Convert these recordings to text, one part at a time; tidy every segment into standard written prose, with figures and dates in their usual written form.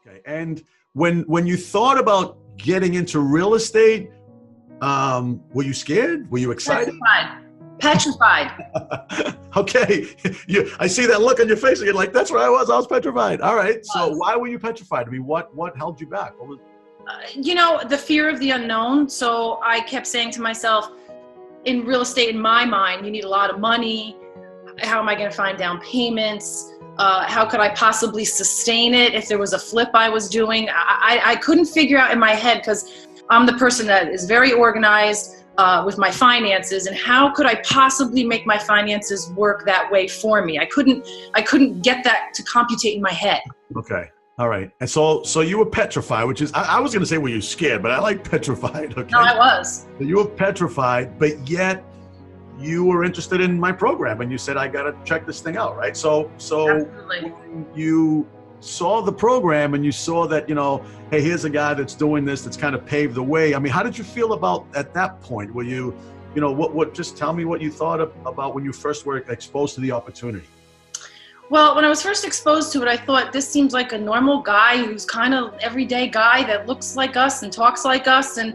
Okay. And when you thought about getting into real estate, were you scared? Were you excited? Petrified. Okay. I see that look on your face again, like, that's where I was petrified. All right. So why were you petrified? I mean, what held you back? What was... The fear of the unknown. So I kept saying to myself, in real estate, in my mind, you need a lot of money. How am I going to find down payments? How could I possibly sustain it if there was a flip I was doing? I couldn't figure out in my head, because I'm the person that is very organized with my finances, and how could I possibly make my finances work that way for me? I couldn't get that to computate in my head. Okay. All right. And so you were petrified, which is, I was going to say, were you scared, but I like petrified. Okay. No, I was. So you were petrified, but yet you were interested in my program, and you said, I got to check this thing out. Right. So Absolutely. When you saw the program and you saw that, hey, here's a guy that's doing this, that's kind of paved the way. I mean, how did you feel about at that point? Were you, just tell me what you thought about when you first were exposed to the opportunity. Well, when I was first exposed to it, I thought, this seems like a normal guy who's kind of everyday guy that looks like us and talks like us and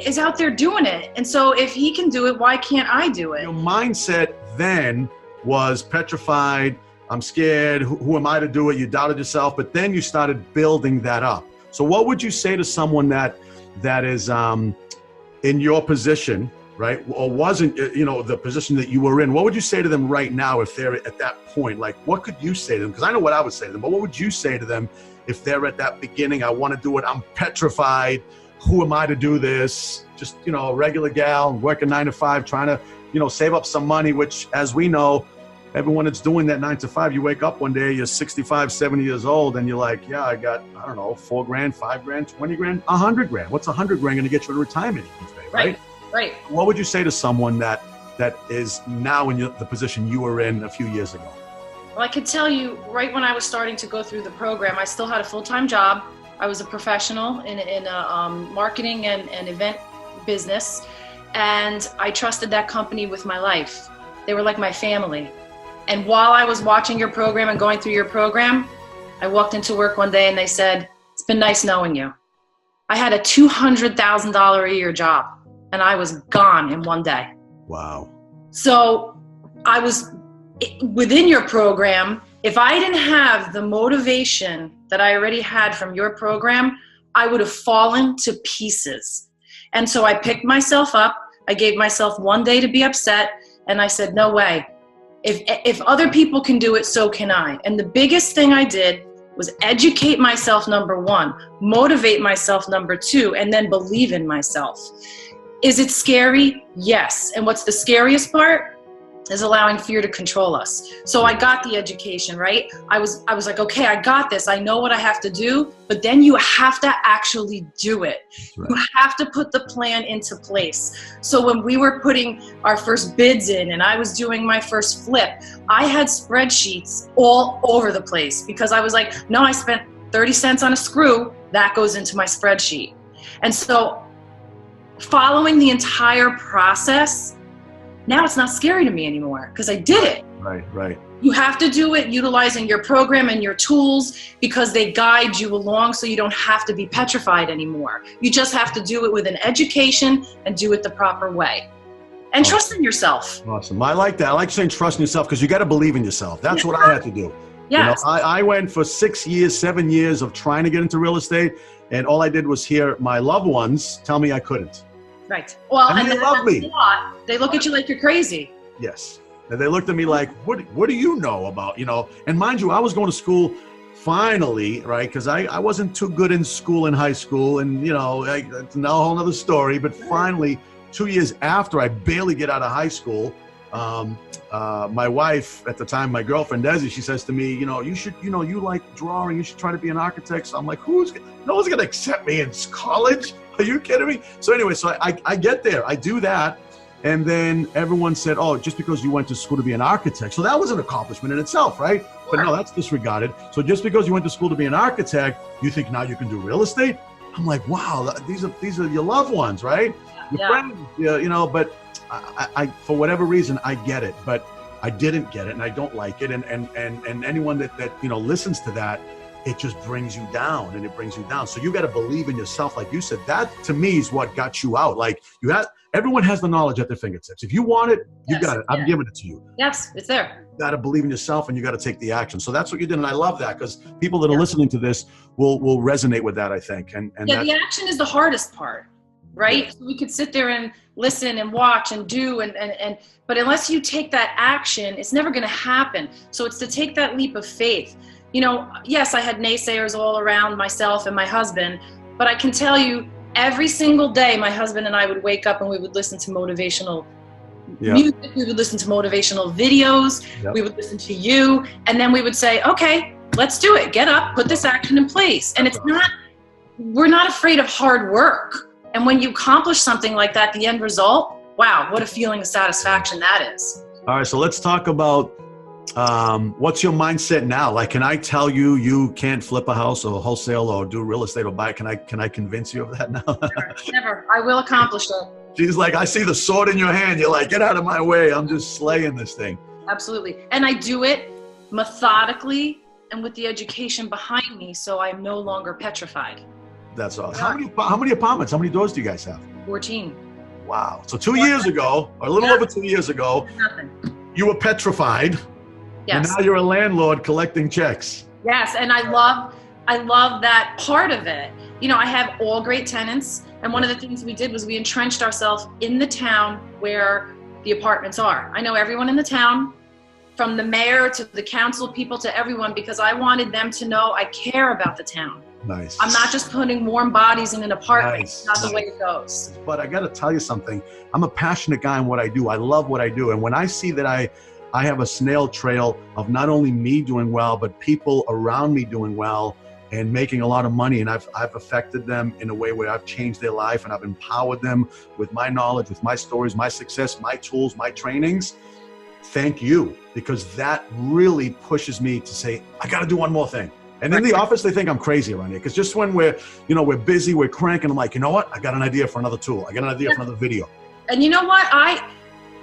is out there doing it. And so if he can do it, why can't I do it? Your mindset then was petrified. I'm scared. Who am I to do it? You doubted yourself, but then you started building that up. So what would you say to someone that is in your position, right? Or wasn't, the position that you were in? What would you say to them right now if they're at that point? Like, what could you say to them? Because I know what I would say to them, but what would you say to them if they're at that beginning? I want to do it. I'm petrified. Who am I to do this? Just, a regular gal working 9 to 5, trying to, save up some money, which, as we know, everyone that's doing that 9 to 5, you wake up one day, you're 65, 70 years old, and you're like, yeah, I got, I don't know, $4 grand, $5 grand, 20 grand, 100 grand. What's 100 grand going to get you in retirement each day, right? Right. What would you say to someone that is now in the position you were in a few years ago? Well, I could tell you, right when I was starting to go through the program, I still had a full-time job. I was a professional in a marketing and event business, and I trusted that company with my life. They were like my family. And while I was watching your program and going through your program, I walked into work one day and they said, it's been nice knowing you. I had a $200,000 a year job and I was gone in one day. Wow. So I was within your program. If I didn't have the motivation that I already had from your program, I would have fallen to pieces. And so I picked myself up. I gave myself one day to be upset. And I said, no way. If other people can do it, so can I. And the biggest thing I did was educate myself, number one, motivate myself, number two, and then believe in myself. Is it scary? Yes. And what's the scariest part? Is allowing fear to control us. So I got the education, right? I was like, okay, I got this. I know what I have to do, but then you have to actually do it. Right. You have to put the plan into place. So when we were putting our first bids in and I was doing my first flip, I had spreadsheets all over the place because I was like, no, I spent 30 cents on a screw. That goes into my spreadsheet. And so following the entire process, now it's not scary to me anymore because I did it. Right. You have to do it utilizing your program and your tools because they guide you along so you don't have to be petrified anymore. You just have to do it with an education and do it the proper way. And trust in yourself. Awesome. I like that. I like saying trust in yourself because you got to believe in yourself. That's what I had to do. Yes. I went for 6 years, 7 years of trying to get into real estate, and all I did was hear my loved ones tell me I couldn't. Right. Well, and they love me. They look at you like you're crazy. Yes. And they looked at me like, what do you know about, And mind you, I was going to school finally, right? Because I wasn't too good in school in high school. And, it's a whole other story. But finally, 2 years after I barely get out of high school, my wife at the time, my girlfriend, Desi, she says to me, you should, you like drawing. You should try to be an architect. So I'm like, no one's going to accept me in college. Are you kidding me? So anyway, I get there, I do that. And then everyone said, oh, just because you went to school to be an architect. So that was an accomplishment in itself, right? But no, that's disregarded. So just because you went to school to be an architect, you think now you can do real estate? I'm like, wow, these are your loved ones, right? Your friends, but I for whatever reason, I get it, but I didn't get it and I don't like it. And anyone that listens to that, it just brings you down and it brings you down. So you got to believe in yourself. Like you said, that to me is what got you out. Like everyone has the knowledge at their fingertips. If you want it, you got it. I'm giving it to you. Yes, it's there. You got to believe in yourself and you got to take the action. So that's what you did. And I love that because people that are listening to this will resonate with that, I think. And the action is the hardest part, right? So we could sit there and listen and watch and do but unless you take that action, it's never going to happen. So it's to take that leap of faith. You know, yes, I had naysayers all around myself and my husband, but I can tell you every single day, my husband and I would wake up and we would listen to motivational music. We would listen to motivational videos. We would listen to you. And then we would say, okay, let's do it. Get up, put this action in place. And we're not afraid of hard work. And when you accomplish something like that, the end result, wow, what a feeling of satisfaction that is. All right, so let's talk about what's your mindset now? Like, can I tell you can't flip a house or wholesale or do real estate or buy? Can I convince you of that now? Never. I will accomplish it. She's like, I see the sword in your hand. You're like, get out of my way. I'm just slaying this thing. Absolutely. And I do it methodically and with the education behind me, so I'm no longer petrified. That's awesome. How many apartments? How many doors do you guys have? 14. Wow. So 2 years ago, or a little over 2 years ago, you were petrified. Yes. And now you're a landlord collecting checks. Yes, and I love that part of it. You know, I have all great tenants, and one of the things we did was we entrenched ourselves in the town where the apartments are. I know everyone in the town, from the mayor to the council people to everyone, because I wanted them to know I care about the town. Nice. I'm not just putting warm bodies in an apartment. Nice. It's not the way it goes. But I got to tell you something. I'm a passionate guy in what I do. I love what I do. And when I see that I have a snail trail of not only me doing well, but people around me doing well and making a lot of money. And I've affected them in a way where I've changed their life and I've empowered them with my knowledge, with my stories, my success, my tools, my trainings. Thank you, because that really pushes me to say, I got to do one more thing. And in the office, they think I'm crazy around here. Because just when we're busy, we're cranking, I'm like, you know what? I got an idea for another tool. I got an idea for another video. And you know what?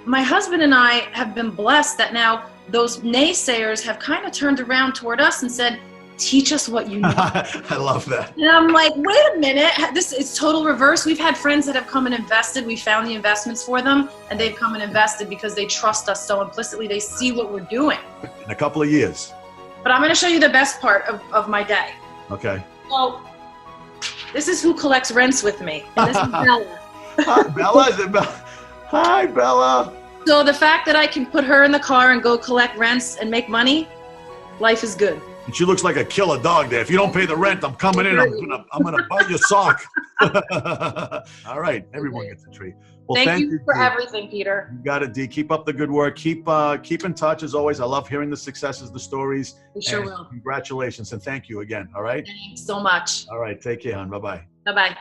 My husband and I have been blessed that now those naysayers have kind of turned around toward us and said, teach us what you know. I love that. And I'm like, wait a minute. This is total reverse. We've had friends that have come and invested. We found the investments for them, and they've come and invested because they trust us so implicitly. They see what we're doing. In a couple of years. But I'm going to show you the best part of my day. Okay. So this is who collects rents with me. And this is Bella. Hi, Bella. Is it Bella? Hi, Bella. So the fact that I can put her in the car and go collect rents and make money, life is good. And she looks like a killer dog there. If you don't pay the rent, I'm coming in. I'm gonna bite your sock. All right, everyone gets a treat. Well, thank you for everything, Peter. You got it, Dee. Keep up the good work. Keep in touch as always. I love hearing the successes, the stories. We sure will. Congratulations and thank you again. All right. Thanks so much. All right. Take care, hon. Bye-bye. Bye-bye.